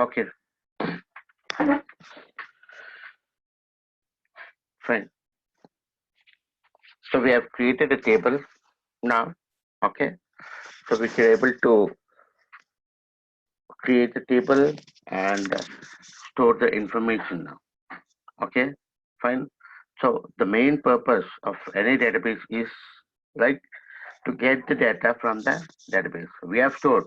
Okay, fine. So we have created a table now. Okay, so we are able to create a table and store the information now. Okay, fine. So the main purpose of any database is like to get the data from the database. We have stored.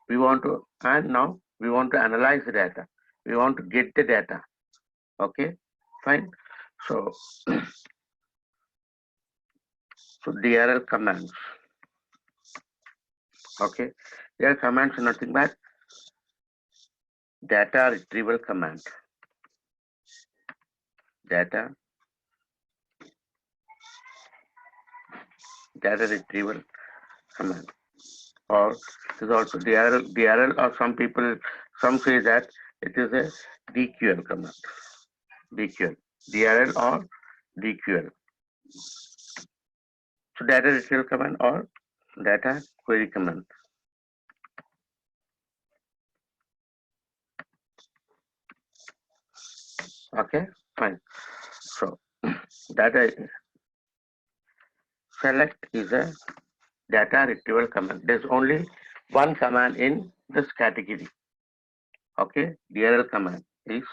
We want to, and now we want to analyze the data. We want to get the data. Okay, fine. So, so DRL commands. Okay, DRL commands are nothing but data retrieval command. Data retrieval command. Or it is also DRL, or some say that it is a DQL command. DQL, DRL or DQL. So data retrieval command or data query command. Okay, fine. So data select is a data retrieval command. There's only one command in this category. Okay, DRL command is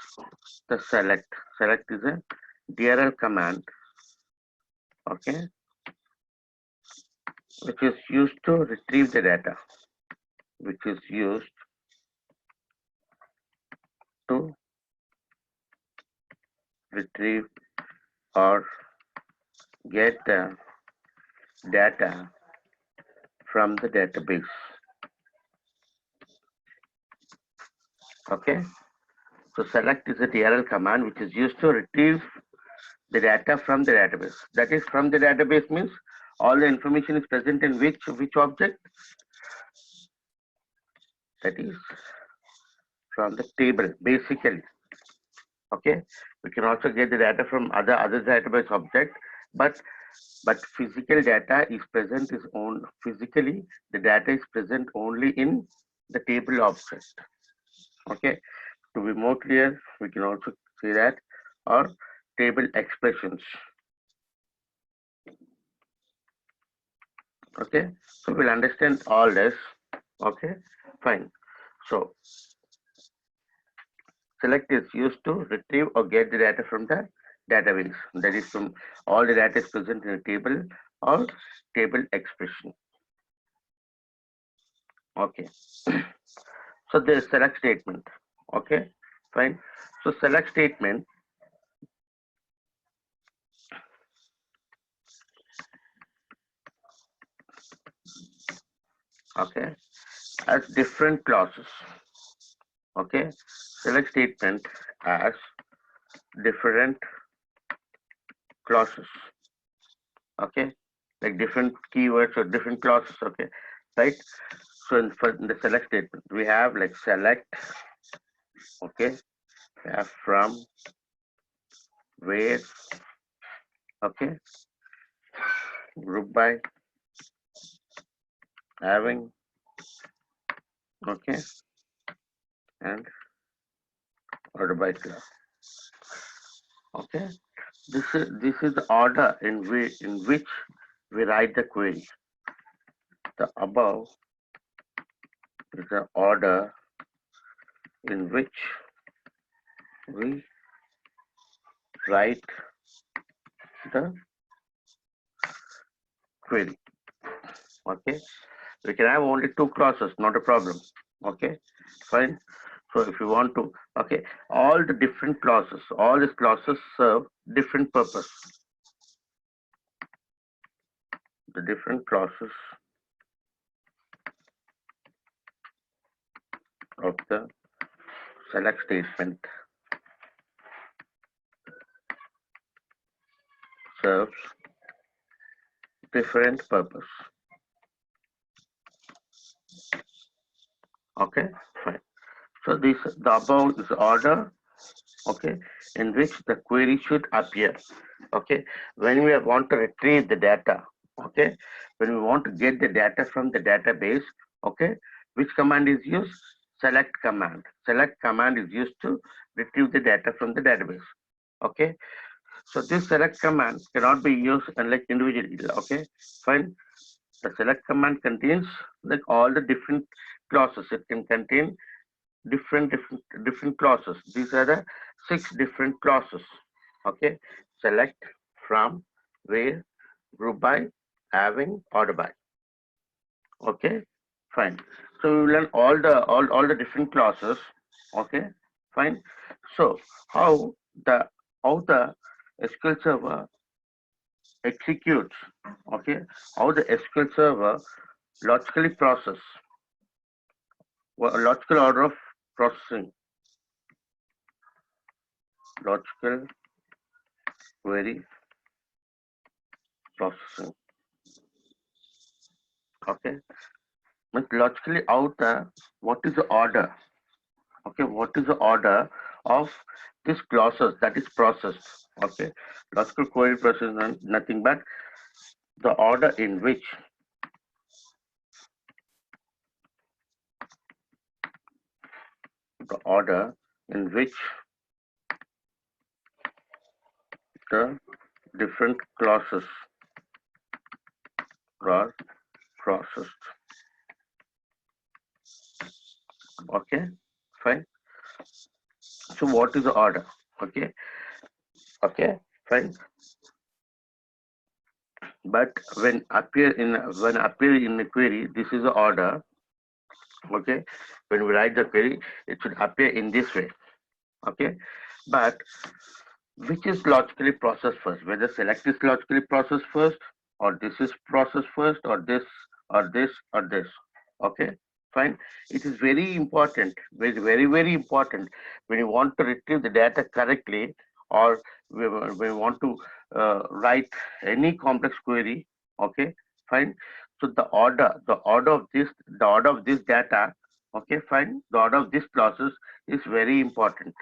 the select. Select is a DRL command. Okay, which is used to retrieve the data. Which is used to retrieve or get the data from the database. Okay, so select is a DRL command which is used to retrieve the data from the database. That is, from the database means all the information is present in which object? That is from the table, basically. Okay, we can also get the data from other database object, but physical data is present is on physically the data is present only in the table object. Okay, to be more clear, we can also say that, or table expressions. Okay, so we'll understand all this. Okay, fine. So select is used to retrieve or get the data from the database. That is, from all the data is present in a table or table expression. Okay. So there is select statement. Okay, fine. So select statement okay as different clauses. Okay, select statement as different clauses. Okay, like different keywords or different clauses. Okay, right. So in the select statement, we have like select. Okay, we have from, where. Okay, group by, having. Okay, and order by class. Okay, this is the order in which we write the query. The above is the order in which we write the query. Okay, we can have only two clauses, not a problem. Okay, fine. So if you want to, okay, all the different clauses, all these clauses serve different purpose. The different clauses of the select statement serves different purpose. Okay, fine. So the above is order, okay, in which the query should appear. Okay, when we want to retrieve the data, okay, when we want to get the data from the database, okay, which command is used? select command. Select command is used to retrieve the data from the database. Okay, so this select command cannot be used like individually. Okay, fine. The select command contains like all the different clauses. It can contain different clauses. These are the 6 different clauses. Okay, select, from, where, group by, having, order by. Okay, fine. So we will learn all the different clauses. Okay, fine. So how the SQL server executes, okay, how the SQL server logically process, logical order of processing, logical query processing. Okay, means logically out the what is the order. Okay, what is the order of these clauses that is processed. Okay, logical query process is nothing but the order in which the order in which the different clauses are processed. Okay, fine. So what is the order? Okay, okay, fine. But when appear in the query, this is the order. Okay, when we write the query, it should appear in this way. Okay, but which is logically processed first? Whether select is logically processed first, or this is processed first, or this, or this, or this. Okay, fine. It is very important, very important when you want to retrieve the data correctly, or we want to write any complex query. Okay, fine. So the order of this data. Okay, fine. The order of this clauses is very important.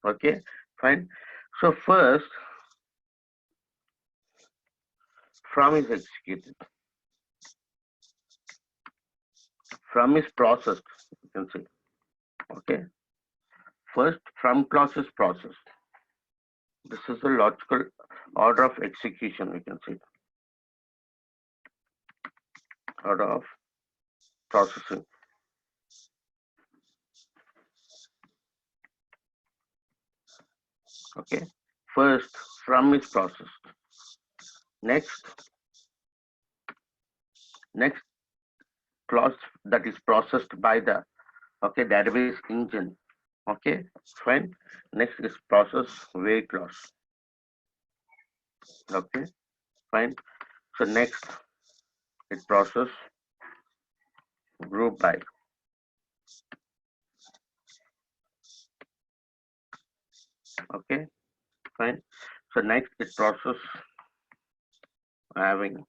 Okay, fine. So first, from is executed. From is processed. You can see. Okay. First, from clause is processed. This is the logical order of execution. We can see. Order of processing. Okay. First, from is processed. Next clause that is processed by the database engine. Okay, fine. Next is process where clause. Okay, fine. So next it process group by. Okay, fine. So next it process having.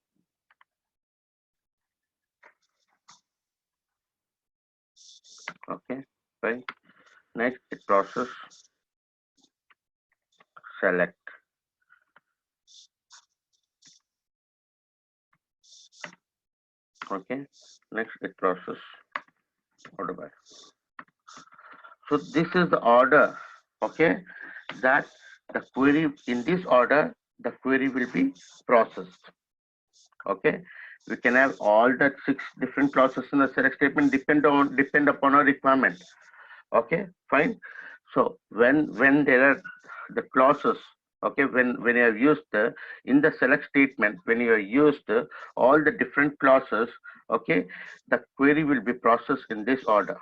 Okay, fine. Next it process select. Okay, next it process order by. So this is the order. Okay, that the query in this order the query will be processed. Okay, we can have all the 6 different clauses in the select statement depend upon our requirement. Okay, fine. So when there are the clauses, okay, when you have used in the select statement, when you have used all the different clauses, okay, the query will be processed in this order.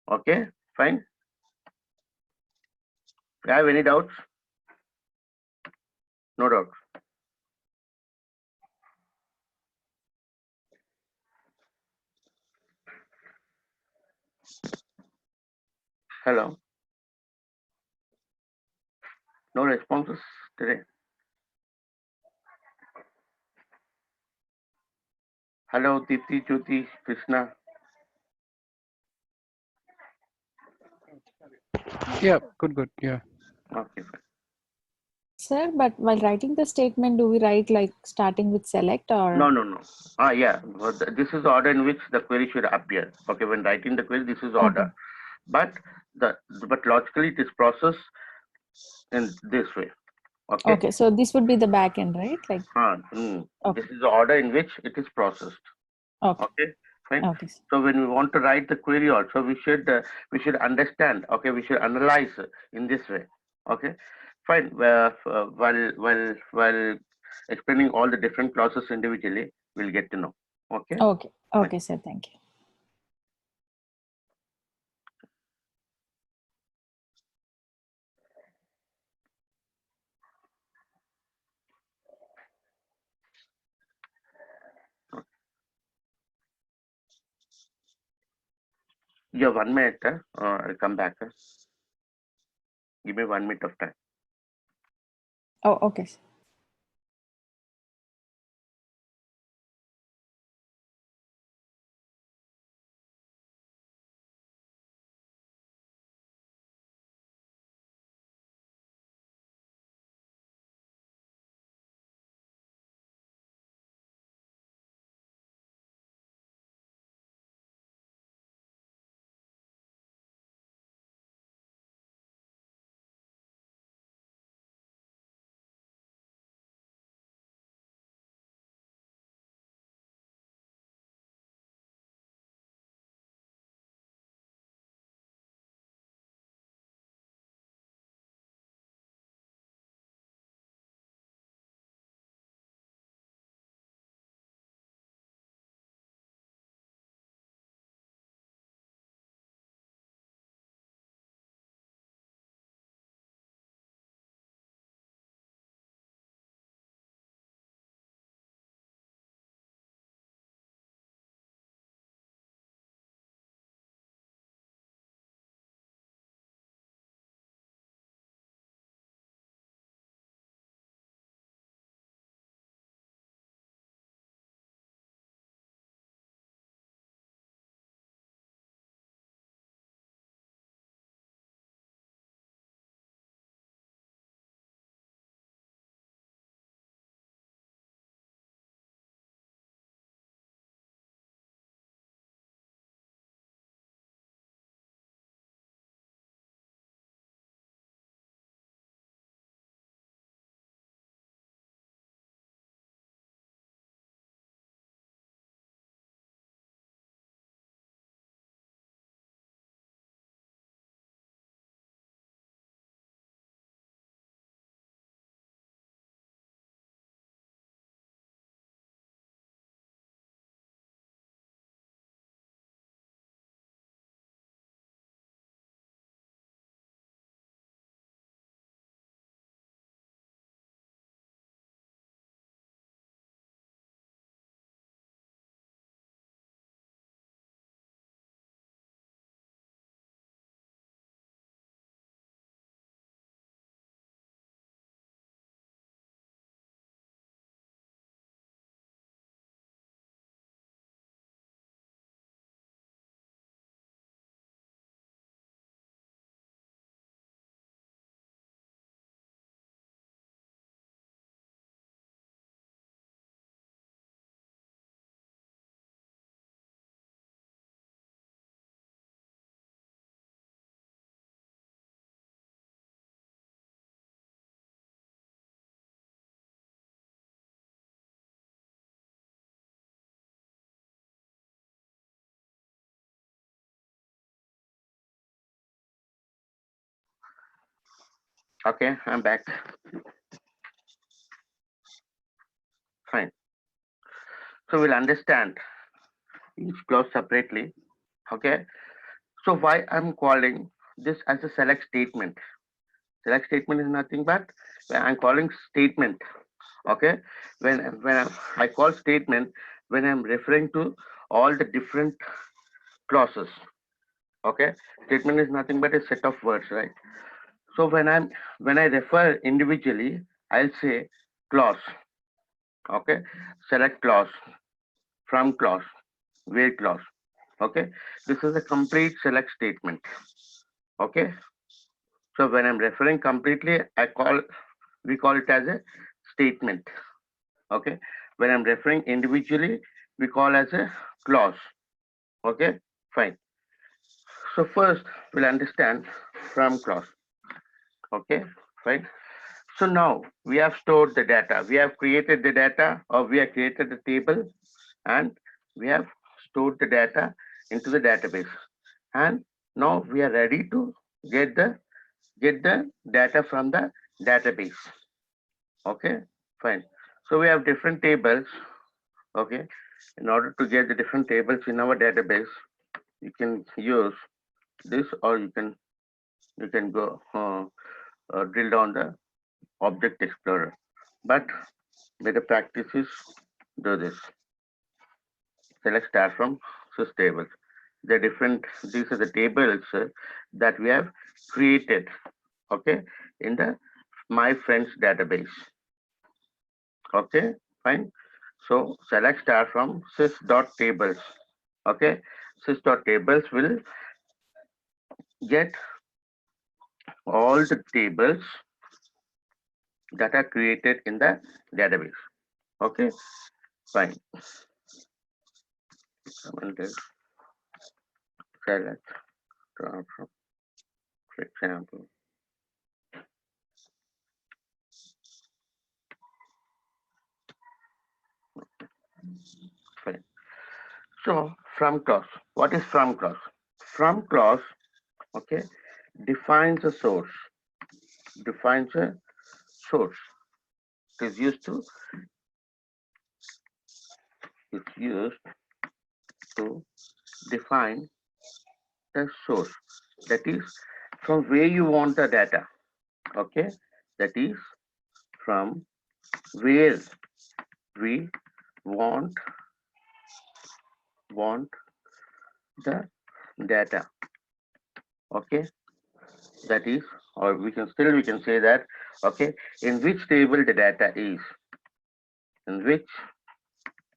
Okay, fine. Do you have any doubts? No doubt. Hello. No responses today. Hello, Dipti, Jyoti, Krishna. Yeah, good. Yeah. Okay, fine. Sir, but while writing the statement, do we write like starting with select or? No. Yeah, this is the order in which the query should appear. Okay, when writing the query, this is order. Okay. But but logically it is processed in this way. Okay. Okay, so this would be the back end, right? Like, This okay, is the order in which it is processed. okay, Okay, fine. okay, sir. So when we want to write the query also, we should understand. Okay, we should analyze in this way. Okay, fine. While explaining all the different clauses individually, we'll get to know. Okay, Okay, fine. okay, sir. Thank you. You have 1 minute. I'll come back. Give me 1 minute of time. Oh, okay, sir. Okay, I'm back. Fine. So we'll understand each clause separately. Okay. So why I'm calling this as a select statement? Select statement is nothing but I'm calling statement. Okay. I call statement when I'm referring to all the different clauses. Okay. Statement is nothing but a set of words, right? So when I refer individually, I'll say clause. Okay. Select clause, from clause, where clause. Okay. This is a complete select statement. Okay. So when I'm referring completely, I call we call it as a statement. Okay, when I'm referring individually, we call as a clause. Okay, fine. So first we'll understand from clause. Okay, fine. So now we have stored the data, we have created the data, or we have created the table, and we have stored the data into the database, and now we are ready to get the data from the database. Okay, fine. So we have different tables. Okay, in order to get the different tables in our database, you can use this, or you can go drill down the object explorer. But better practice is do this. Select start from sys tables. The different, these are the tables that we have created, okay, in the my friends database. Okay, fine. So select start from sys.tables. Okay, sys.tables will get all the tables that are created in the database. Okay, fine. And let's select start from, for example. Fine. So from clause, what is from clause? From clause, okay, defines a source. Defines a source. It is used to it's used to define the source. That is from where you want the data. Okay, that is from where we want the data. Okay, that is, or we can say that, okay, in which table the data is, in which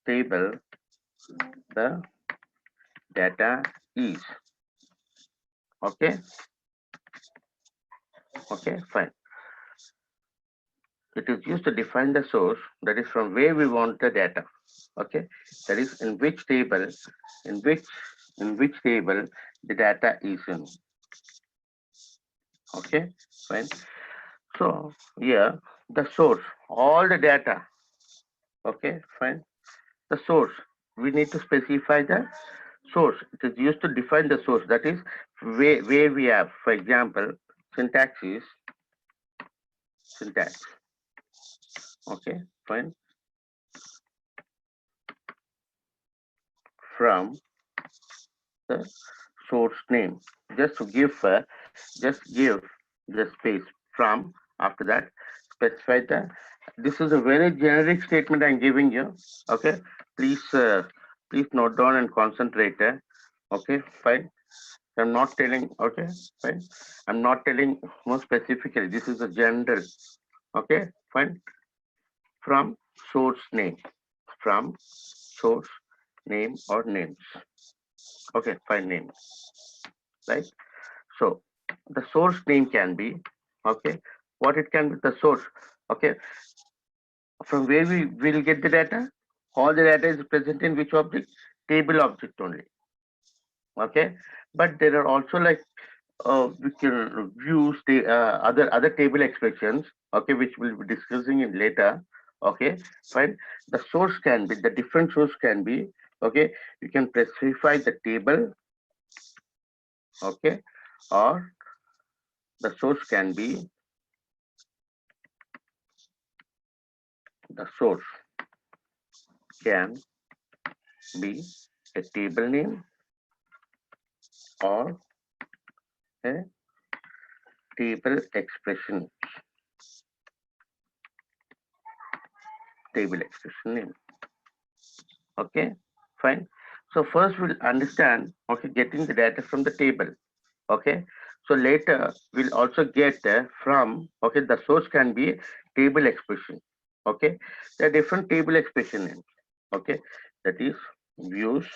table the data is. Okay, okay, fine. It is used to define the source, that is from where we want the data. Okay, that is in which table, in which table the data is in. Okay, fine. So here the source, all the data. Okay, fine. The source, we need to specify the source. It is used to define the source, that is where we have, for example, syntax is syntax. Okay, fine. From the source name, just to give just give the space from, after that specify the, this is a very generic statement I'm giving you. Okay, please please note down and concentrate. Okay, fine. I'm not telling, okay, fine. I'm not telling more specifically. This is a general. Okay, fine. From source name. From source name or names. Okay, fine, name. Right. So the source name can be, okay, what it can be, the source. Okay, from where we will get the data. All the data is present in which object? Table object only. Okay, but there are also like we can use the other table expressions, okay, which we'll be discussing in later. Okay, fine. The source can be, the different source can be, okay, you can specify the table, okay, or the source can be, the source can be a table name or a table expression, table expression name. Okay, fine. So first we'll understand, okay, getting the data from the table. Okay, so later we'll also get from, okay, the source can be table expression. Okay, there are different table expression names. Okay, that is views,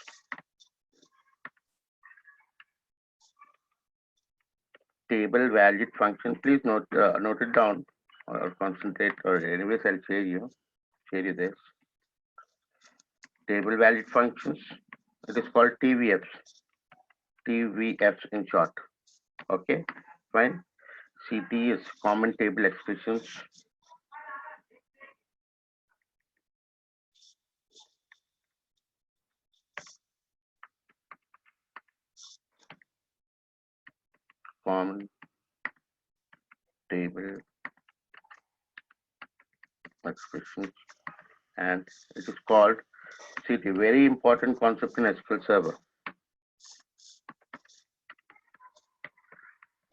table valid function. Please note it down. or concentrate, or anyways I'll share you this table valid functions. It is called TVFs in short. Okay, fine. CT is common table expressions. Common table expressions, and it is called CT. Very important concept in SQL Server.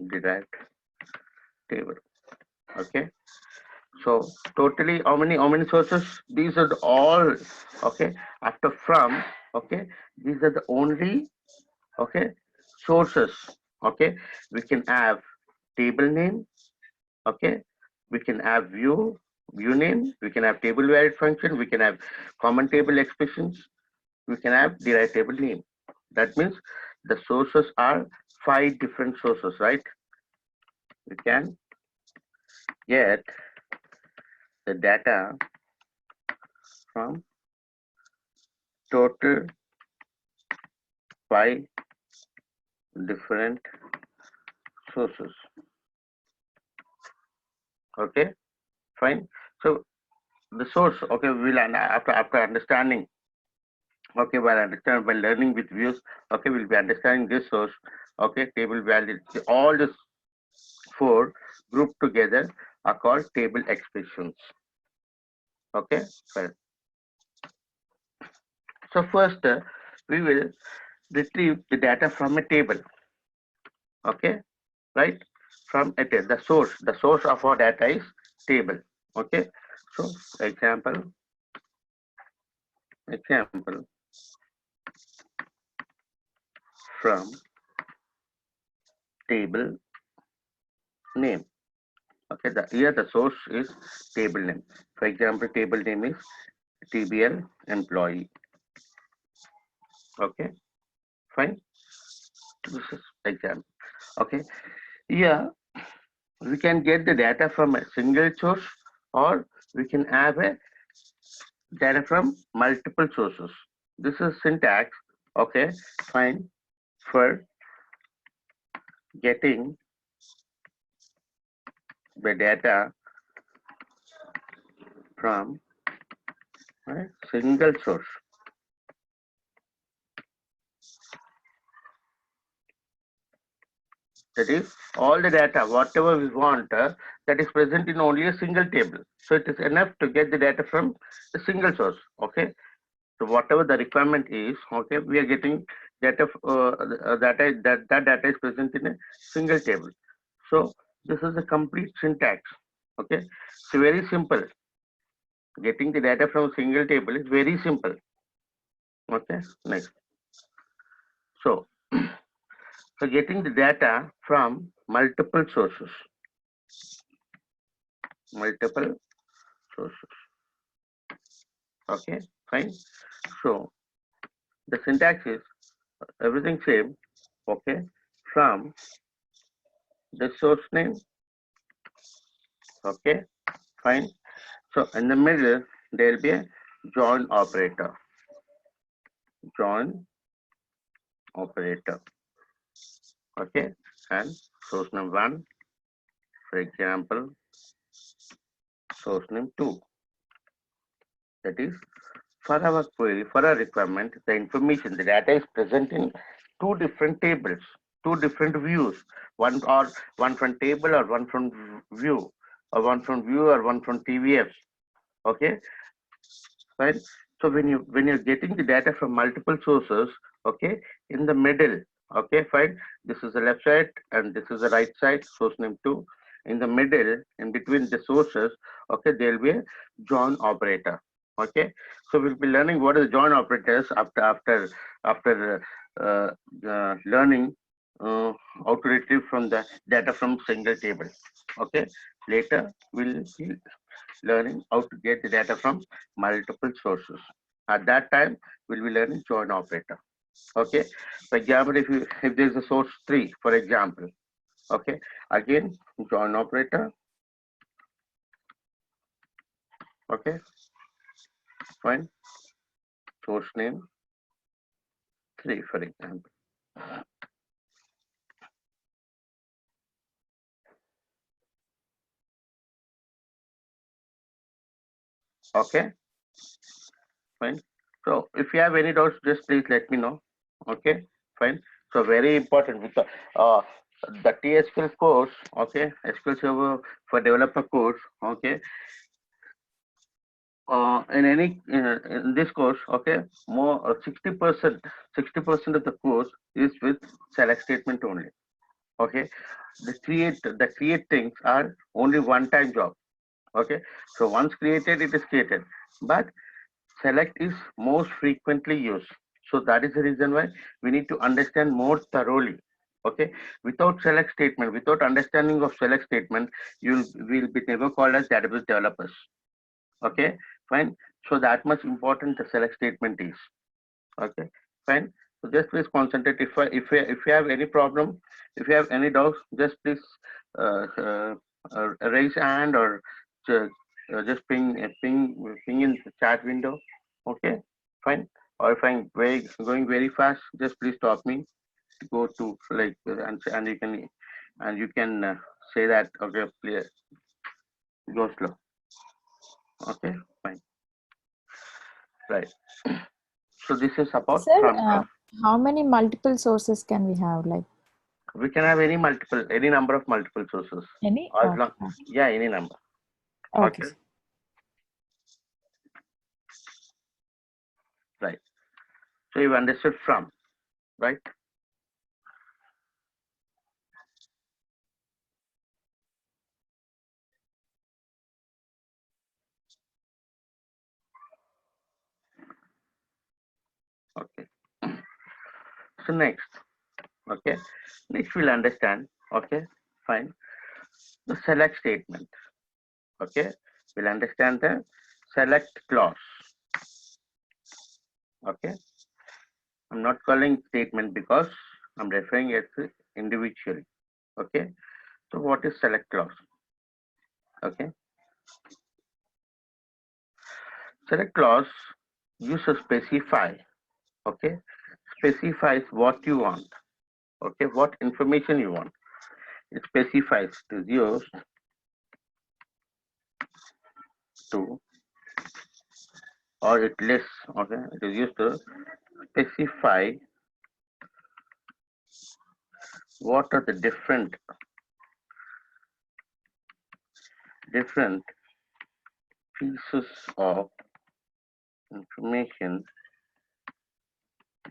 Derived table. Okay. So totally, how many sources? These are all. Okay. After from. Okay. These are the only. Okay. Sources. Okay. We can have table name. Okay. We can have view name. We can have table valid function. We can have common table expressions. We can have derived table name. That means the sources are 5 different sources, right? We can get the data from total 5 different sources. Okay, fine. So the source, okay, we'll after understanding, okay, by learning with views, okay, we'll be understanding this source, okay, table value, all this 4 grouped together are called table expressions. Okay, fine. So first, we will retrieve the data from a table. Okay, right? From a table, the source of our data is table. Okay, so example from table name. Okay, here the source is table name. For example, table name is TBL employee. Okay, fine. This is example. Okay, here we can get the data from a single source, or we can have a data from multiple sources. This is syntax. Okay, fine. For getting the data from a single source. That is, all the data, whatever we want, that is present in only a single table. So it is enough to get the data from a single source. Okay. So whatever the requirement is, okay, we are getting data. That data is present in a single table. So this is a complete syntax. Okay. So very simple. Getting the data from a single table is very simple. Okay. Next. So. So getting the data from multiple sources. Okay, fine. So the syntax is everything same. Okay, from the source name. Okay, fine. So in the middle there will be a join operator. Okay, and source name 1, for example, source name 2. That is, for our query, for our requirement, the information, the data is present in 2 different tables, 2 different views, one from table, or one from view, or one from view, or one from TVFs. Okay, right? So when you're getting the data from multiple sources, okay, in the middle, okay, fine. This is the left side and this is the right side, source name 2. In the middle, in between the sources, okay, there will be a join operator. Okay, so we'll be learning what is join operators after learning how to retrieve from the data from single table. Okay, later we'll be learning how to get the data from multiple sources. At that time, we'll be learning join operator. Okay. For example, if there's a source 3, for example, okay, again join operator. Okay, fine. Source name 3, for example. Okay, fine. So if you have any doubts, just please let me know. Okay, fine. So very important with the TSQL course. Okay, SQL Server for Developer course. Okay, in any in this course, okay, more 60% of the course is with select statement only. Okay, the create things are only one time job. Okay, so once created, it is created, but select is most frequently used. So that is the reason why we need to understand more thoroughly. Okay, without select statement, without understanding of select statement, you will be never called as database developers. Okay, fine. So that much important the select statement is. Okay, fine. So just please concentrate. If you have any problem, if you have any doubts, just please uh, uh, raise hand or ju- just ping in the chat window. Okay, fine. Or if I'm going very fast, just please stop me. Go to like and you can say that. Okay, please go slow. Okay, fine. Right. So this is about Sir, from how many multiple sources can we have? Like we can have any number of multiple sources any? as Okay, long, yeah, any number. okay. Okay, right. So you've understood from, right? Okay. So okay, next we'll understand. Okay, fine. The select statement. Okay, we'll understand the select clause. Okay, I'm not calling statement because I'm referring it to individually. Okay, so what is select clause? Okay, select clause use to specify. Okay, specifies what you want. Okay, what information you want. It specifies to use to, or it lists. Okay, it is used to specify what are the different pieces of information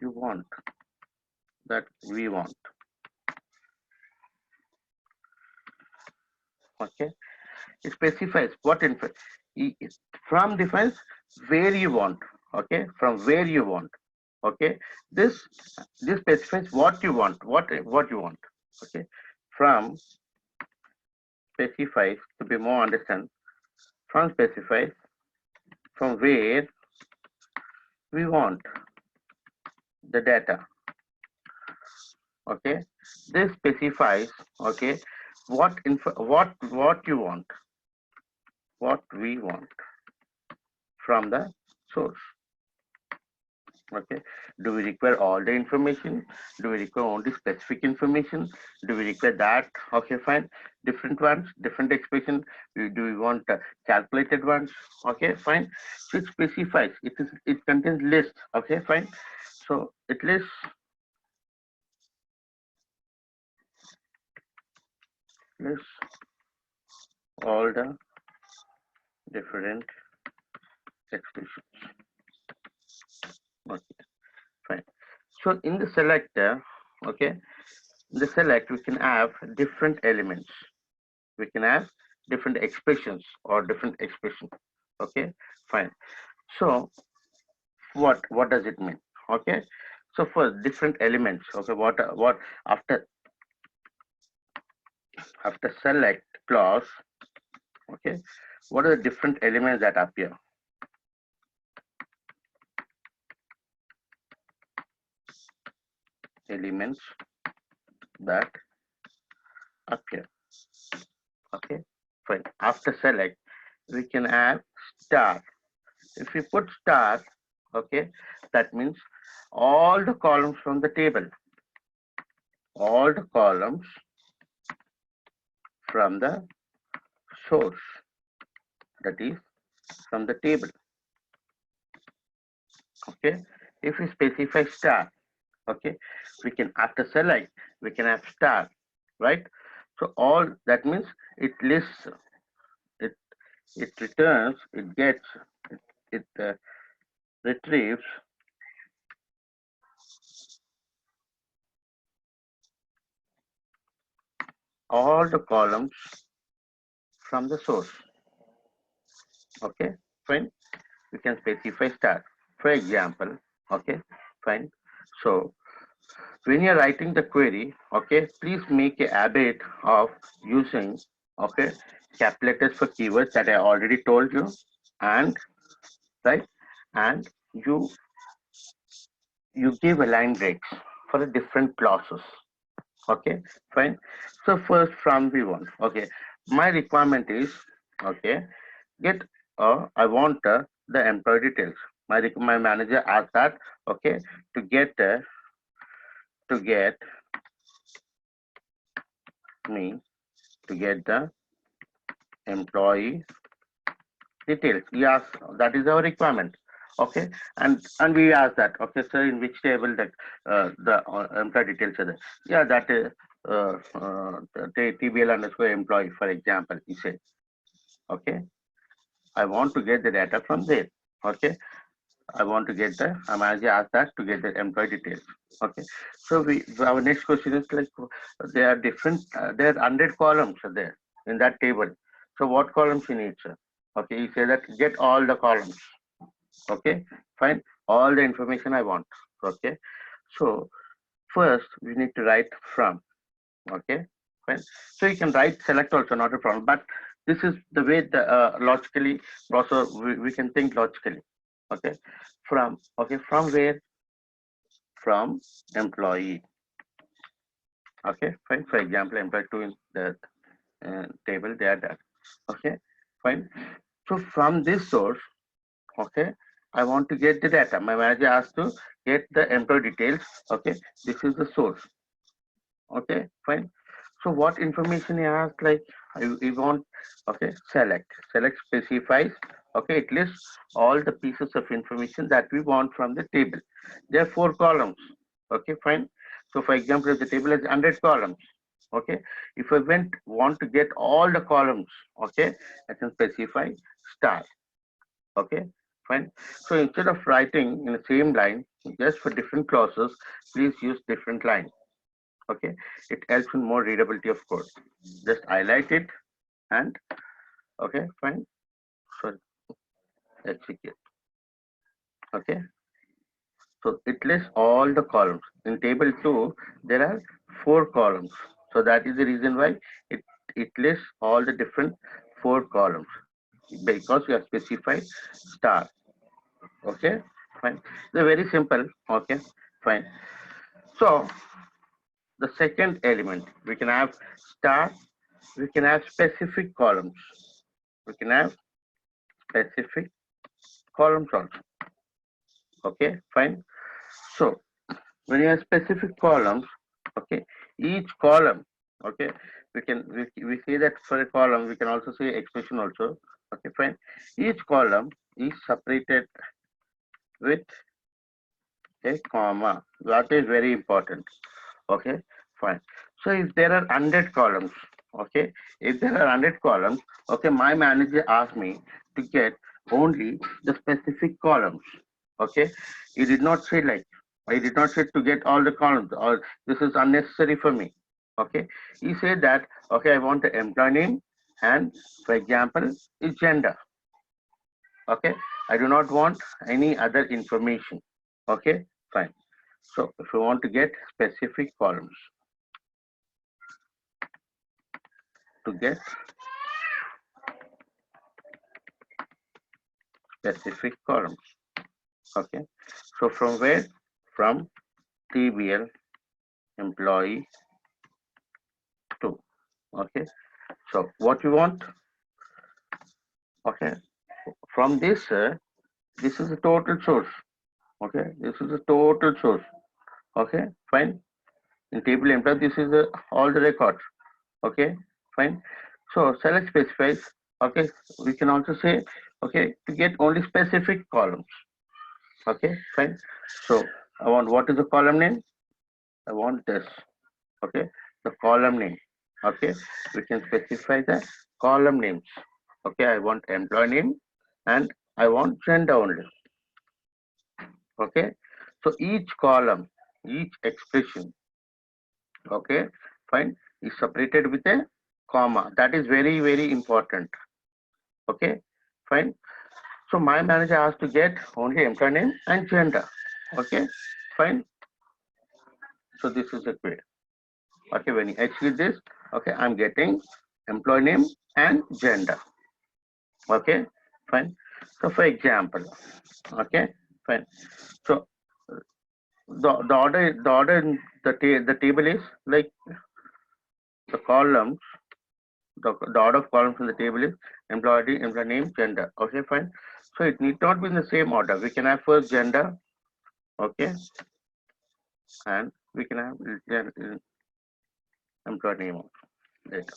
you want, that we want. Okay, it specifies what info from defines where you want. Okay, from where you want. Okay, this this specifies what you want, what you want. Okay, from specifies, to be more understand, from specifies from where we want the data. Okay, this specifies, okay, what you want, what we want from the source. Okay, do we require all the information? Do we require only specific information? Do we require that? Okay, fine. Different ones, different expression. Do we want calculated ones? Okay, fine. So it specifies, it contains list. Okay, fine. So it lists all the different expressions. Okay, fine. So in the selector, okay, in the select we can have different elements. We can have different expressions or different expression. Okay, fine. So what does it mean? Okay, so for different elements, okay, what after select clause, okay, what are the different elements that appear? Elements that appear. Okay, fine. After select we can have star. If we put star, okay, that means all the columns from the table, all the columns from the source, that is from the table. Okay, if we specify star, okay, we can, after select, we can have star, right? So all that means it lists, it it returns, it gets, it retrieves all the columns from the source. Okay, fine. We can specify star. For example, okay, fine. So when you're writing the query, okay, please make a habit of using, okay, capital letters for keywords that I already told you, and right, and you give a line breaks for the different clauses. Okay, fine. So first from V1, okay, my requirement is, okay, get I want the employee details. My manager asked that, okay, to get to get me to get the employee details. Yes, that is our requirement. Okay, and we ask that. Okay, sir, in which table that the employee details are there? Yeah, that is the TBL underscore employee, for example. He said, okay, I want to get the data from there. Okay, I want to get the, I'm as asked that to get the employee details. Okay, so our next question is like, there are different, there are 100 columns are there in that table. So what columns you need, sir? Okay, you say that get all the columns. Okay, fine, all the information I want. Okay, so first we need to write from. Okay, fine. So you can write select also, not a problem. But this is the way the logically also we can think logically. Okay, from, okay, from where? From employee. Okay, fine. For example, employee two in the table, they are there. Okay, fine. So from this source, okay, I want to get the data. My manager asked to get the employee details. Okay, this is the source. Okay, fine. So what information you ask, like you want, okay, select specifies, okay, it lists all the pieces of information that we want from the table. There are 4 columns. Okay, fine. So for example, if the table has 100 columns, okay, if I want to get all the columns, okay, I can specify star. Okay, fine. So instead of writing in the same line, just for different clauses, please use different line. Okay, it helps in more readability of code. Just highlight it and, okay, fine. So execute. Okay, so it lists all the columns. In table 2 there are 4 columns, so that is the reason why it lists all the different 4 columns, because we have specified star. Okay, fine. They're very simple. Okay, fine. So the second element, we can have star, we can have specific columns, we can have specific columns also. Okay, fine. So when you have specific columns, okay, each column, okay, we say that for a column we can also say expression also. Okay, fine. Each column is separated with a comma. That is very important. Okay, fine. So if there are 100 columns, okay, if there are 100 columns, okay, my manager asked me to get only the specific columns. Okay, he did not say like, I did not say to get all the columns, or this is unnecessary for me. Okay, he said that, okay, I want the employee name and, for example, is gender. Okay, I do not want any other information. Okay, fine. So if you want to get specific columns, to get specific columns. Okay, so from where? From TBL employee 2. Okay, so what you want? Okay, From this, this is the total source. Okay, this is the total source. Okay, fine. In table employee, this is all the records. Okay, fine. So select specifies. Okay, we can also say, okay, to get only specific columns. Okay, fine. So I want, what is the column name? I want this. Okay, the column name. Okay, we can specify the column names. Okay, I want employee name and I want gender only. Okay, so each column, each expression, okay, fine, is separated with a comma. That is very, very important. Okay, fine. So my manager has to get only employee name and gender. Okay, fine. So this is the query. Okay, when you execute this, okay, I'm getting employee name and gender. Okay, fine. So for example, okay, fine. So the order in the table is like the columns, the order of columns in the table is employee name, gender. Okay, fine. So it need not be in the same order. We can have first gender, okay, and we can have employee name later.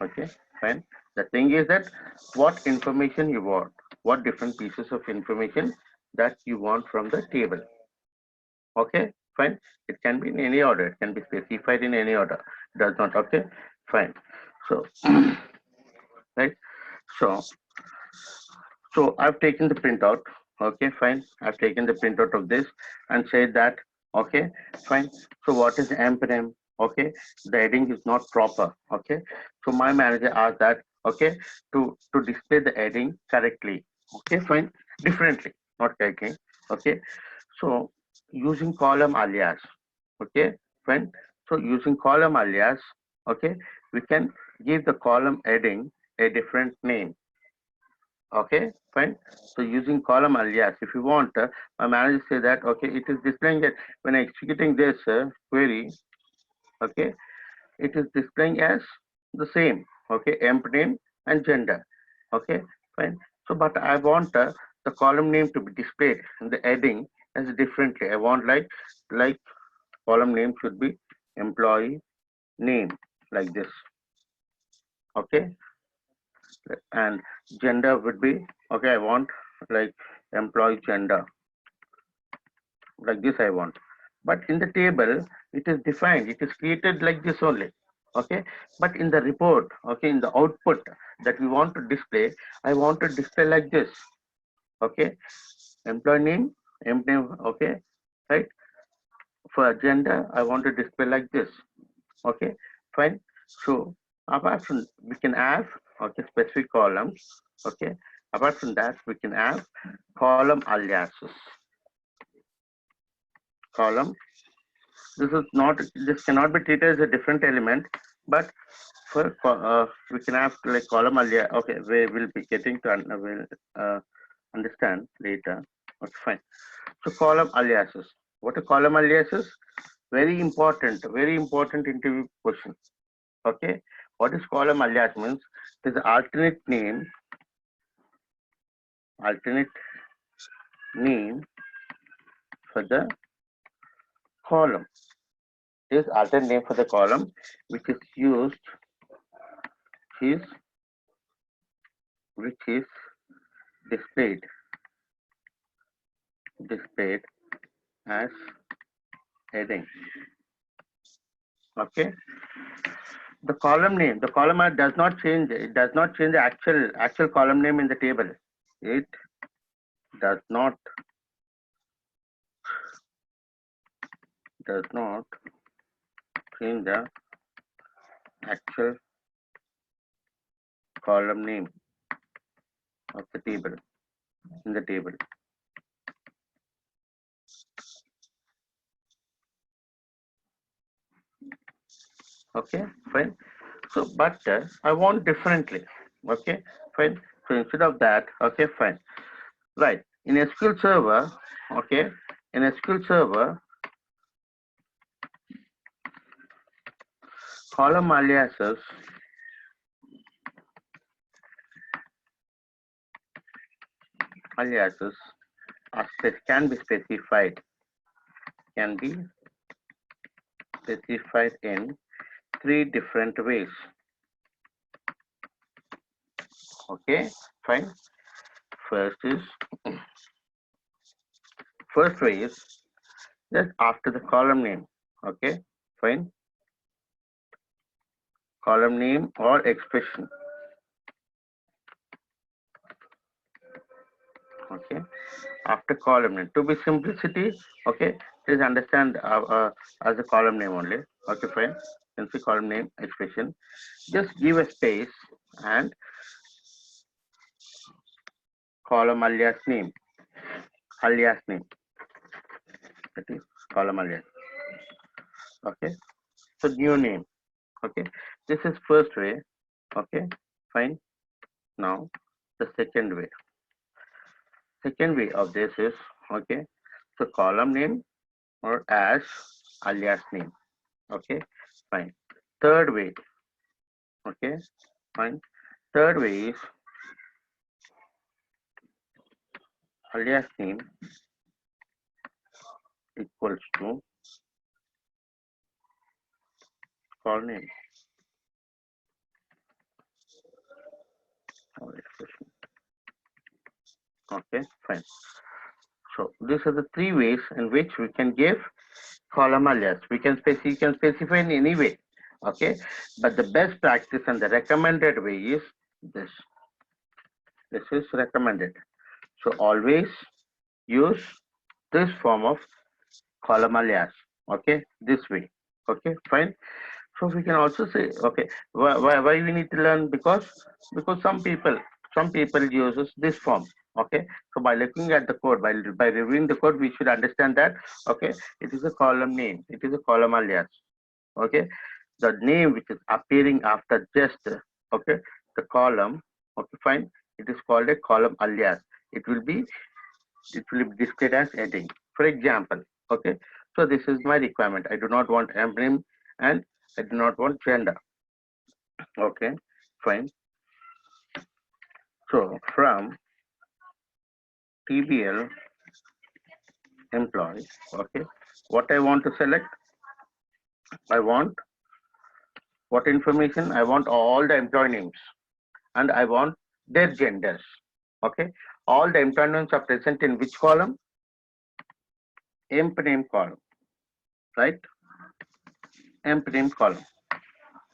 Okay, fine. The thing is that what information you want, what different pieces of information that you want from the table. Okay, fine. It can be in any order. It can be specified in any order. Does not. Okay, fine. So, right. So, so I've taken the printout. Okay, fine. I've taken the printout of this and said that. Okay, fine. So what is amp name? Okay, the heading is not proper. Okay, so my manager asked that. Okay, to display the heading correctly. Okay, fine. Differently, not correctly. Okay, so using column alias. Okay, fine. So using column alias. Okay, we can give the column heading a different name. Okay, fine. So using column alias, if you want, my manager say that, okay, it is displaying that when executing this query, okay, it is displaying as the same, okay, emp name and gender. Okay, fine. So, but I want the column name to be displayed in the heading as differently. I want like column name should be employee name like this. Okay, and gender would be, okay, I want like employee gender like this I want. But in the table it is defined, it is created like this only. Okay, but in the report, okay, in the output that we want to display, I want to display like this. Okay, employee name, emp name. Okay, right. For gender I want to display like this. Okay, fine. So apart from, we can have, okay, specific columns. Okay, apart from that we can have column aliases. Column, this cannot be treated as a different element, but for we can have like column alias. Okay, we will be getting to will understand later. Okay, fine. So column aliases, what are column aliases? Very important interview question. Okay, what is column alias means? Is alternate name for the column. This alternate name for the column which is used is which is displayed as heading. Okay, the column name, the column does not change. It does not change the actual column name in the table. It does not change the actual column name of the table in the table. Okay, fine. So, but I want differently. Okay, fine. So instead of that, okay, fine. Right. In SQL Server, okay, in SQL Server, column aliases aliases can be specified in three different ways. Okay, fine. First way is just after the column name. Okay, fine. Column name or expression. Okay, after column name. To be simplicity, okay, please understand as a column name only. Okay, fine. You can see column name expression. Just give a space and column alias name. That is column alias. Okay, so new name. Okay, this is first way. Okay, fine. Now the second way. Second way of this is, okay, so column name or as alias name. Okay, fine. Third way. Okay, fine. Third way is alias name equals to call name or expression. Okay, fine. So these are the three ways in which we can give column alias. You can specify in any way. Okay, but the best practice and the recommended way is this. This is recommended. So always use this form of column alias. Okay, this way. Okay, fine. So we can also say, okay, why we need to learn, because some people uses this form. Okay, so by looking at the code, by reviewing the code, we should understand that, okay, it is a column name, it is a column alias. Okay, the name which is appearing after just, okay, the column. Okay, fine, it is called a column alias. it will be it will be displayed as heading. For example, okay, so this is my requirement. I do not want name and I do not want gender. Okay, fine. So from TBL employee, okay, what I want to select, I want what information? I want all the employee names and I want their genders. Okay, all the employee names are present in which column? Emp name column, right? Emp name column.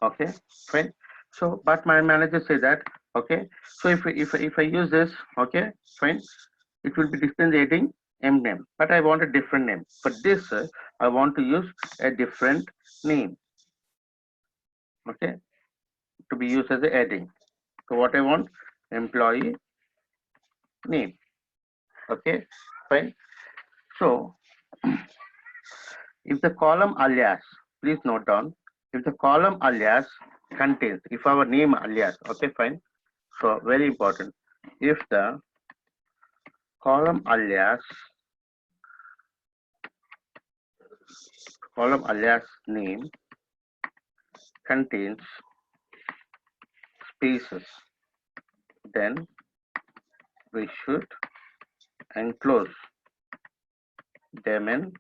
Okay, fine. So but my manager say that, okay, so if I use this, okay, fine, it will be differentiating m name, but I want a different name. For this, I want to use a different name, okay, to be used as a heading. So what I want? Employee name. Okay, fine. So if the column alias, please note down, if the column alias contains, if our name alias, okay, fine. So very important. If the column alias name contains spaces, then we should enclose them in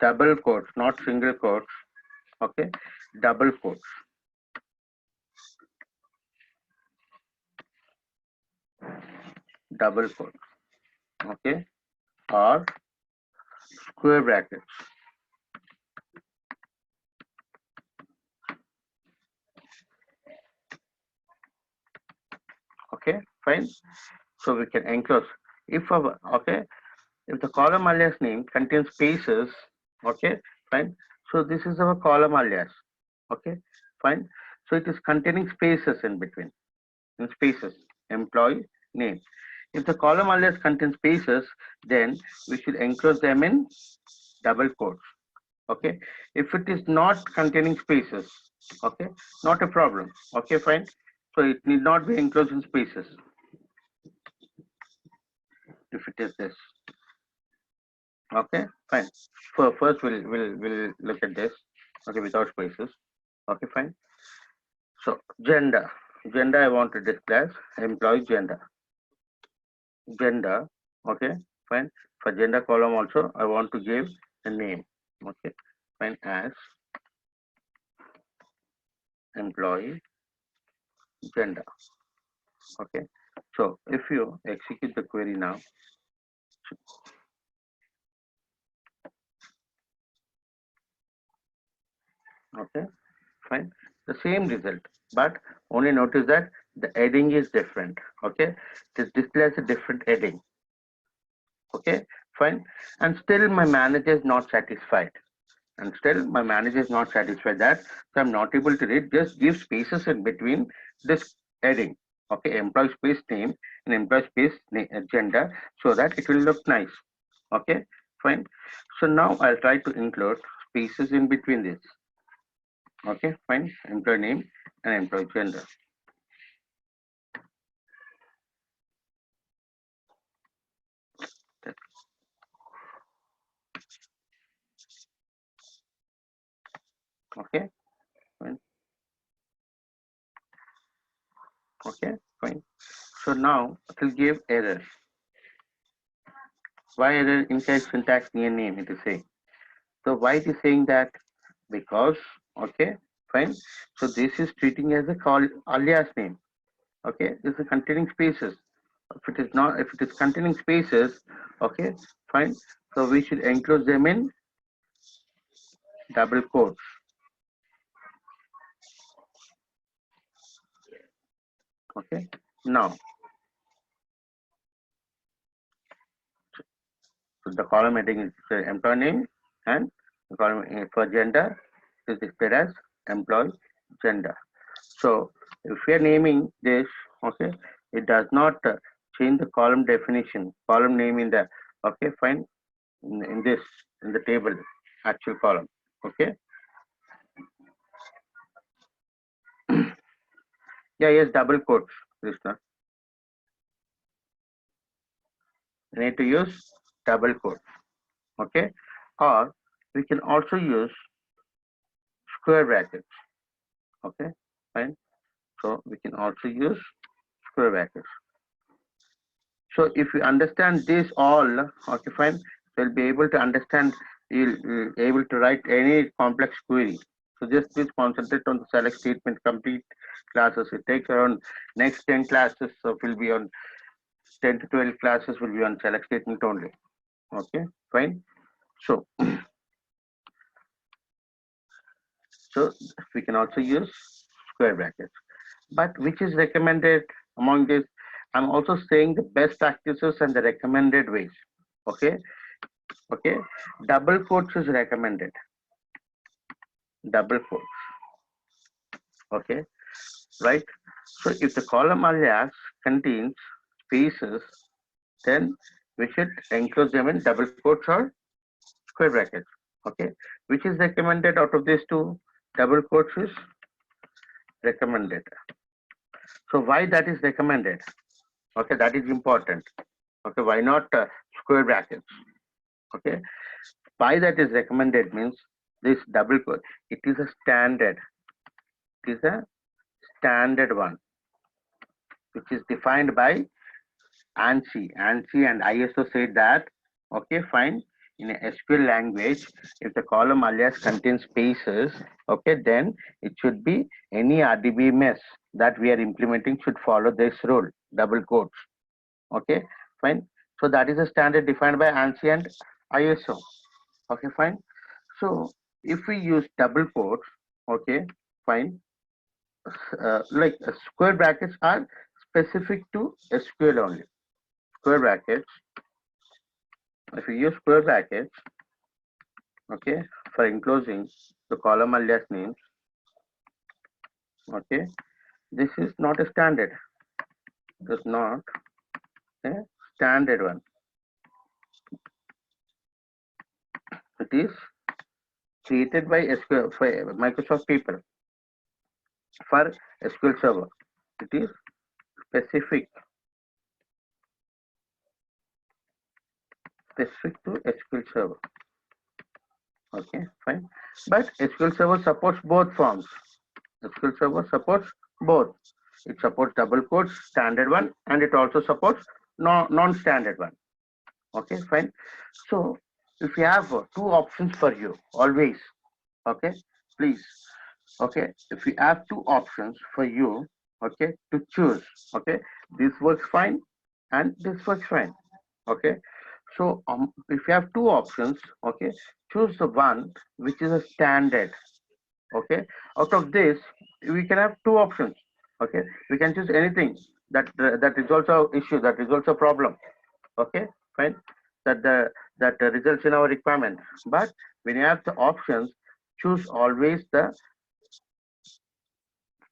double quotes, not single quotes. Okay, double quotes. Double quotes. Okay, or square brackets. Okay, fine. So we can enclose. If our, okay, if the column alias name contains spaces, okay, fine. So this is our column alias. Okay, fine. So it is containing spaces in between. In spaces, employee name. If the column alias contains spaces, then we should enclose them in double quotes. Okay, if it is not containing spaces, okay, not a problem. Okay, fine. So it need not be enclosed in spaces if it is this. Okay, fine. So first we'll look at this. Okay, without spaces. Okay, fine. So gender I want to display as employee gender. gender. Okay, fine. For gender column also, I want to give a name. Okay, fine, as employee gender. Okay, so if you execute the query now, okay, fine, the same result, but only notice that the heading is different. Okay, this displays a different heading. Okay, fine, and still my manager is not satisfied. And still my manager is not satisfied that, so I'm not able to read. Just give spaces in between this heading. Okay, employee space name and employee space gender, so that it will look nice. Okay, fine. So now I'll try to include spaces in between this. Okay, fine. Employee name and employee gender. Okay, fine. Okay, fine. So now it will give error. Why error? In case syntax near name, it is saying. So why it is saying that? Because, okay, fine. So this is treating as a call alias name. Okay, this is containing spaces. If it is not, if it is containing spaces, okay, fine. So we should enclose them in double quotes. Okay, now so the column heading is employee name, and the column for gender is displayed as employee gender. So if we are naming this, okay, it does not change the column definition, column name in the, okay, fine, in this, in the table, actual column. Okay. Yeah, yes, double quotes, Krishna. You need to use double quotes. Okay. Or we can also use square brackets. Okay, fine. So we can also use square brackets. So if you understand this all, okay, fine, you'll be able to understand, you'll be able to write any complex query. So just please concentrate on the select statement, complete classes. It takes around next 10 classes, so will be on 10 to 12 classes will be on select statement only. Okay, fine. So, so we can also use square brackets. But which is recommended among this? I'm also saying the best practices and the recommended ways. Okay, okay, double quotes is recommended. Double quotes. Okay, right. So if the column alias contains spaces, then we should enclose them in double quotes or square brackets. Okay, which is recommended out of these two? Double quotes is recommended. So why that is recommended? Okay, that is important. Okay, why not square brackets? Okay, why that is recommended means this double quote, it is a standard. It is a standard one, which is defined by ANSI. ANSI and ISO said that, okay, fine, in a SQL language, if the column alias contains spaces, okay, then it should be any RDBMS that we are implementing should follow this rule, double quotes. Okay, fine. So that is a standard defined by ANSI and ISO. Okay, fine. So if we use double quotes, okay, fine, like square brackets are specific to SQL only. Square brackets, if you use square brackets, okay, for enclosing the column alias names, okay, this is not a standard. It is not a standard one. It is created by SQL, for Microsoft people for SQL Server. It is specific to SQL Server. Okay, fine. But SQL Server supports both forms. SQL Server supports both. It supports double quotes, standard one, and it also supports non-standard one. Okay, fine. So if you have two options for you, always, okay, please, okay, if you have two options for you, okay, to choose, okay, this works fine and this works fine, okay. So if you have two options, okay, choose the one which is a standard, okay. Out of this, we can have two options, okay. We can choose anything that is also issue, that is also problem, okay, fine, that results in our requirement. But when you have the options, choose always the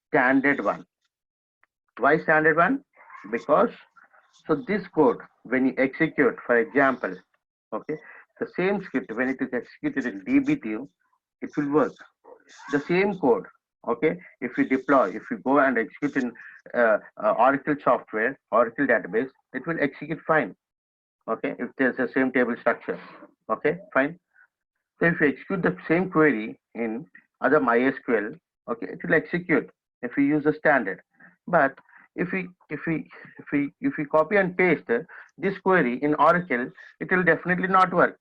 standard one. Why standard one? Because so this code, when you execute, for example, okay, the same script when it is executed in db2, it will work. The same code, okay, if you deploy, if you go and execute in Oracle software, Oracle database, it will execute fine, okay, if there's the same table structure, okay, fine. So if you execute the same query in other MySQL, okay, it will execute if we use the standard. But if we copy and paste this query in Oracle, it will definitely not work,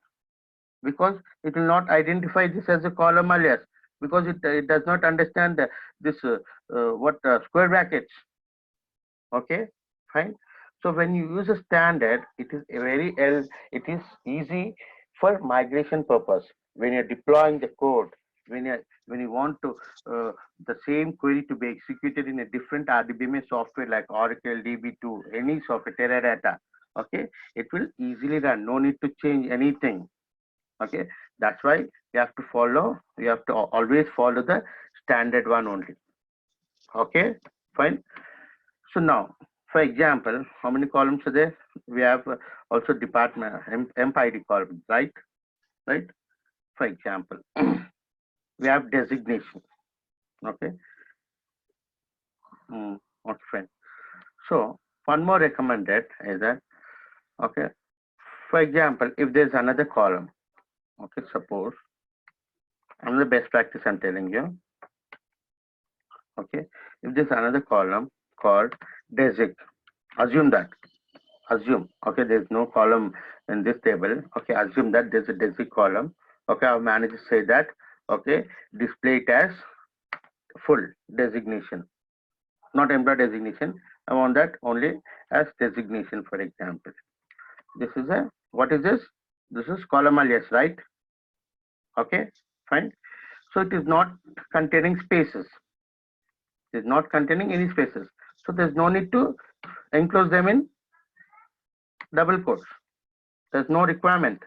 because it will not identify this as a column alias, because it does not understand this what square brackets. Okay, fine. So when you use a standard, it is it is easy for migration purpose. When you're deploying the code, when you want to the same query to be executed in a different RDBMS software like Oracle, DB2, any software, Teradata, okay, it will easily run. No need to change anything. Okay, that's why you have to always follow the standard one only. Okay, fine. So now, for example, how many columns are there? We have also department MPID columns, right? Right. For example, we have designation. Okay. Okay, fine. So one more recommended is that, okay. For example, if there's another column, okay, suppose another best practice I'm telling you. Okay, if there's another column called desig, assume that. Assume, okay, there's no column in this table. Okay, assume that there's a desig column. Okay, our manager say that, okay, display it as full designation, not employee designation. I want that only as designation, for example. This is a, what is this? This is column alias, right? Okay, fine. So it is not containing spaces. It is not containing any spaces. So there's no need to enclose them in double quotes. There's no requirement,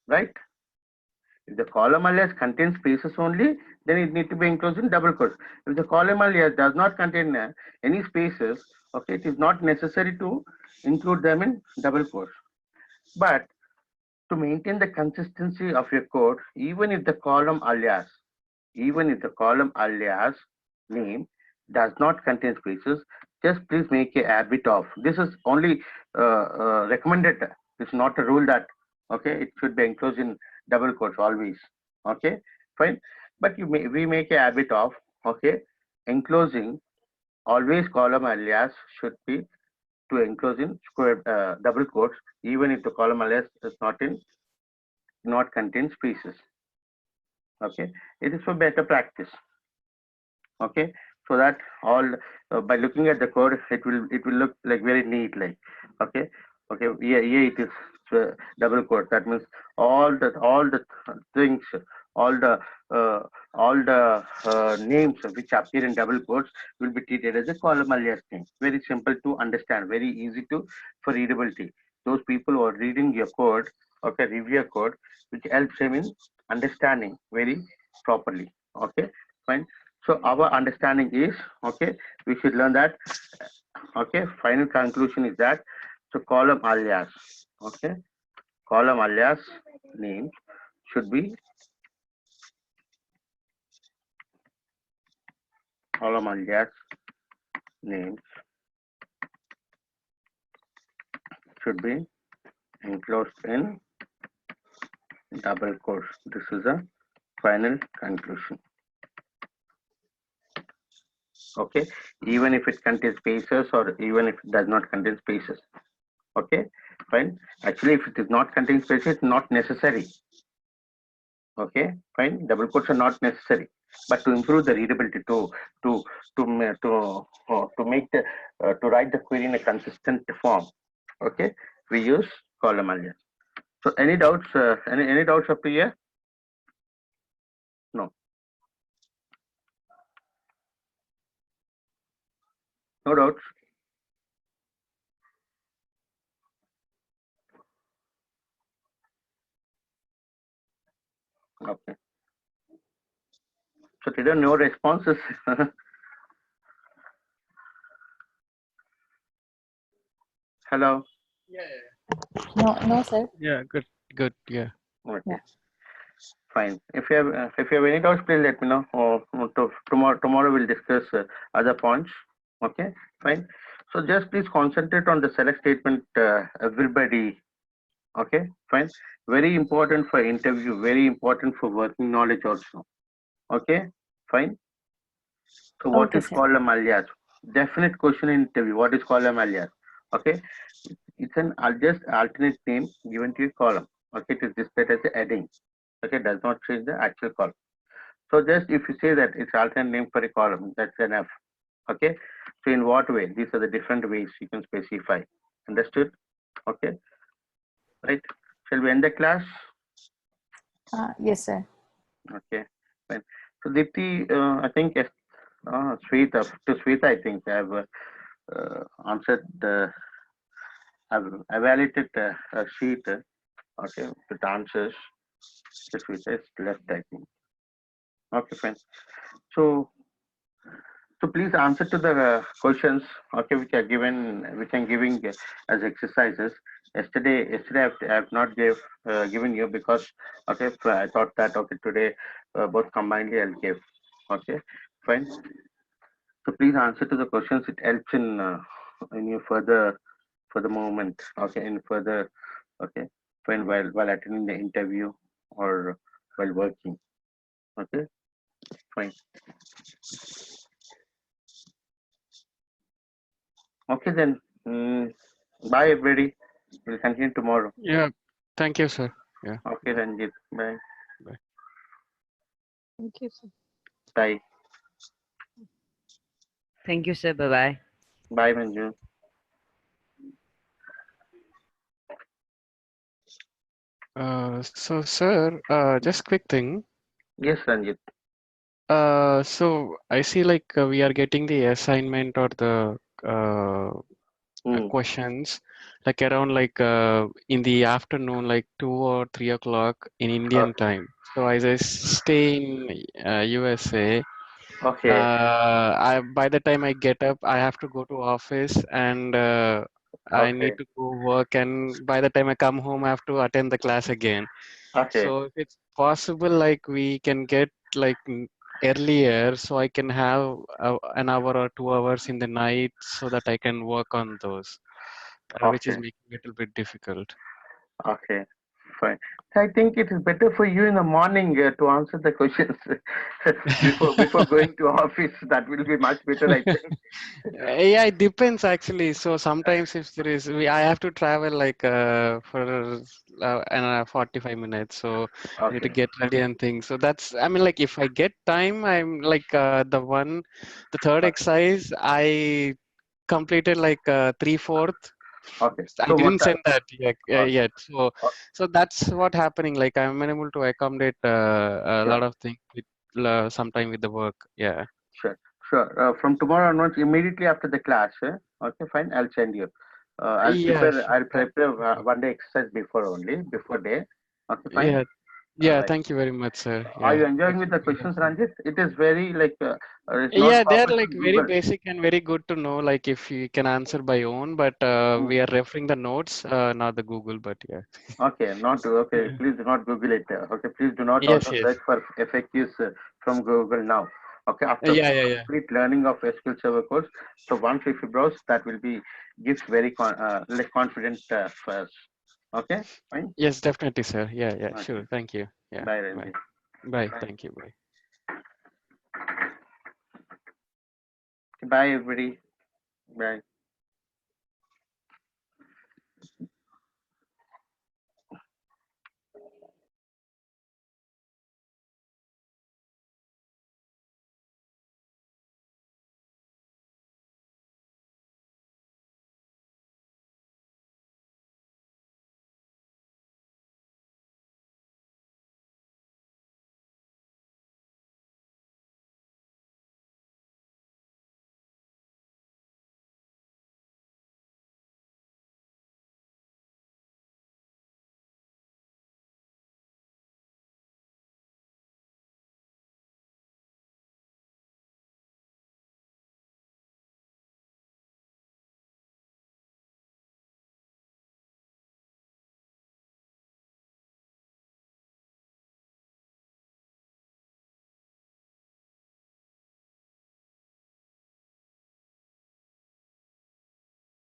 right? If the column alias contains spaces only, then it needs to be enclosed in double quotes. If the column alias does not contain any spaces, okay, it is not necessary to include them in double quotes. But to maintain the consistency of your code, even if the column alias name does not contain spaces, just please make a habit of. This is only recommended. It's not a rule that, okay, it should be enclosed in double quotes always. Okay, fine. But we make a habit of, okay, enclosing always column alias should be to enclose in square double quotes, even if the column alias is not contain spaces. Okay, it is for better practice. Okay, so that all by looking at the code, it will look like very neat, like, okay, okay, yeah, it is double quote. That means all the things, all the uh, names which appear in double quotes will be treated as a column alias name. Very simple to understand, very easy to for readability. Those people who are reading your code, okay, review your code, which helps them in understanding very properly. Okay, fine. So our understanding is, okay, we should learn that, okay, final conclusion is that, so column alias, okay, column alias name should be, column alias names should be enclosed in double quotes. This is a final conclusion. Okay, even if it contains spaces or even if it does not contain spaces. Okay, fine. Actually, if it is not containing spaces, it's not necessary. Okay, fine. Double quotes are not necessary, but to improve the readability, to to make the to write the query in a consistent form. Okay, we use column alias. So, any doubts? Any doubts up to here? No, no doubts. Okay. So today no responses. Hello. No, sir. Yeah, good. Yeah. Okay. Yeah. Fine. If you have any doubts, please let me know. Or tomorrow we'll discuss other points. Okay. Fine. So just please concentrate on the select statement. Everybody. Okay. Fine. Very important for interview. Very important for working knowledge also. Okay. Fine. So what Okay, is sir. column alias? Definite question in interview. What is column alias? Okay. It's an just alternate name given to a column. Okay. It is displayed as a heading. Okay. Does not change the actual column. So just if you say that it's alternate name for a column, that's enough. Okay. So in what way? These are the different ways you can specify. Understood? Okay. Right. Shall we end the class? Yes, sir. Okay. Fine. So Dipti, I think Sweta, to Sweta, I think I have answered the, I've evaluated a sheet. Okay, with answers. Just Sweta is left, I think. Okay, fine. So please answer to the questions, okay, which are given, which I'm giving as exercises. Yesterday I have not given you because, okay, I thought that, okay, today both combinedly I'll give. Okay, fine. So please answer to the questions. It helps in your further movement. Okay, in further, okay, fine, while attending the interview or while working. Okay, fine. Okay then. Bye everybody. We'll continue tomorrow. Yeah. Thank you, sir. Yeah. Okay, Ranjit. Bye. Bye. Thank you, sir. Bye. Thank you, sir. Bye bye. Bye, Manju. So, sir, just quick thing. Yes, Ranjit. So I see like we are getting the assignment or the questions like around like in the afternoon, like 2 or 3 o'clock in Indian time. So as I stay in USA, Okay. by the time I get up, I have to go to office and I Okay. need to go work. And by the time I come home, I have to attend the class again. Okay. So if it's possible, like we can get like earlier, so I can have an hour or 2 hours in the night, so that I can work on those, which is Okay. making it a little bit difficult. Okay. Fine. I think it is better for you in the morning to answer the questions before going to office. That will be much better, I think. Yeah, it depends actually. So sometimes if there is, I have to travel like for 45 minutes. So I need to Okay. get ready and things. So that's, I mean, like if I get time, I'm like the third Okay. exercise, I completed like 3/4. Okay. I So what didn't time? send that yet. Okay. Yet. So that's what happening. Like I'm unable to accommodate a Sure. lot of things with sometime with the work. Yeah. Sure. Sure. From tomorrow onwards, immediately after the class. Okay. Fine. I'll send you. I'll Yeah, prepare. sure. I'll prepare one day exercise before only before day. Okay. Fine. Yeah, yeah, Right. thank you very much, sir. Are Yeah, you enjoying that's with the very questions, helpful. Ranjit? It is very like it's not Yeah, they're copied like from very Google. basic and very good to know, like if you can answer by own, but Hmm. we are referring the notes, not the Google, but yeah. Okay, not to, okay. Yeah. Please do not Google it. Okay, please do not Yes, also yes. search for FAQs from Google now. Okay, after Yeah, yeah, yeah. complete learning of SQL Server course, so once if you browse, that will be gives very like confident first. Okay, fine. Yes, definitely, sir. Yeah, yeah, Okay, sure. Thank you. Yeah, bye, bye. Ranjit. Bye. Bye, Thank you. Bye. bye, everybody. Bye.